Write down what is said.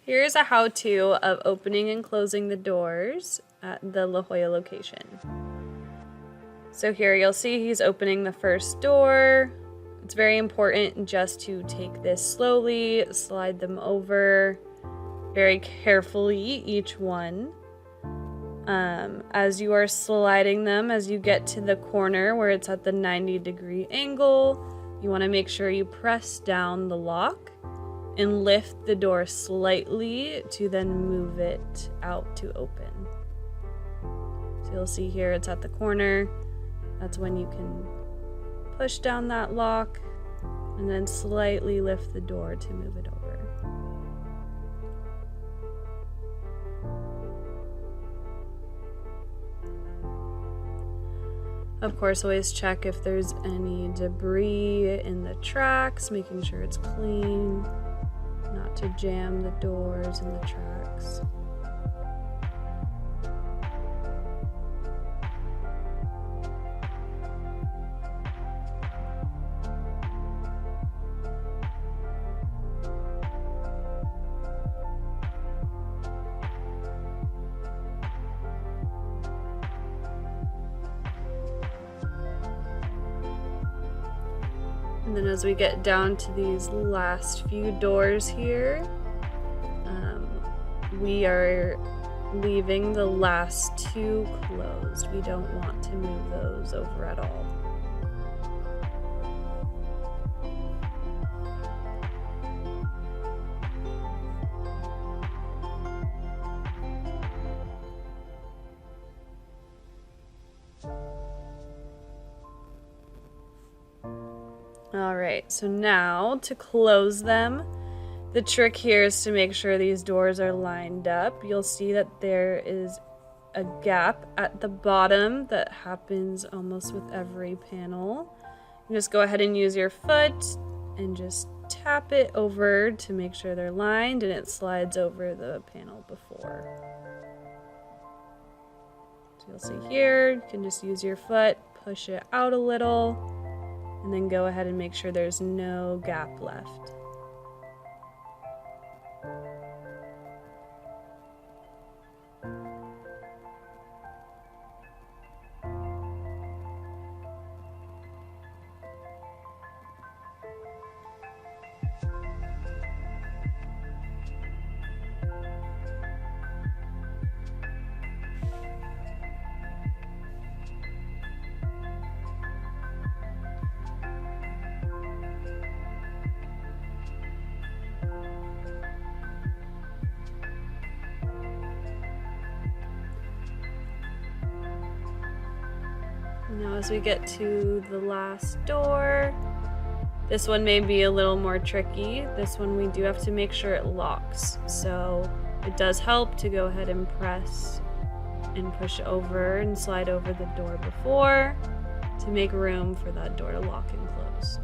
Here's a how-to of opening and closing the doors at the La Jolla location. So here you'll see he's opening the first door. It's very important just to take this slowly, slide them over very carefully, each one. As you are sliding them, as you get to the corner where it's at the 90-degree angle, you want to make sure you press down the lock and lift the door slightly to then move it out to open. So you'll see here it's at the corner. That's when you can push down that lock and then slightly lift the door to move it over. Of course, always check if there's any debris in the tracks, making sure it's clean, not to jam the doors and the tracks. And then as we get down to these last few doors here, we are leaving the last two closed. We don't want to move those over at all. Alright, so now to close them, the trick here is to make sure these doors are lined up. You'll see that there is a gap at the bottom that happens almost with every panel. You just go ahead and use your foot and just tap it over to make sure they're lined, and it slides over the panel before. So you'll see here, you can just use your foot, push it out a little, and then go ahead and make sure there's no gap left. Now as we get to the last door, this one may be a little more tricky. This one we do have to make sure it locks. So it does help to go ahead and press and push over and slide over the door before to make room for that door to lock and close.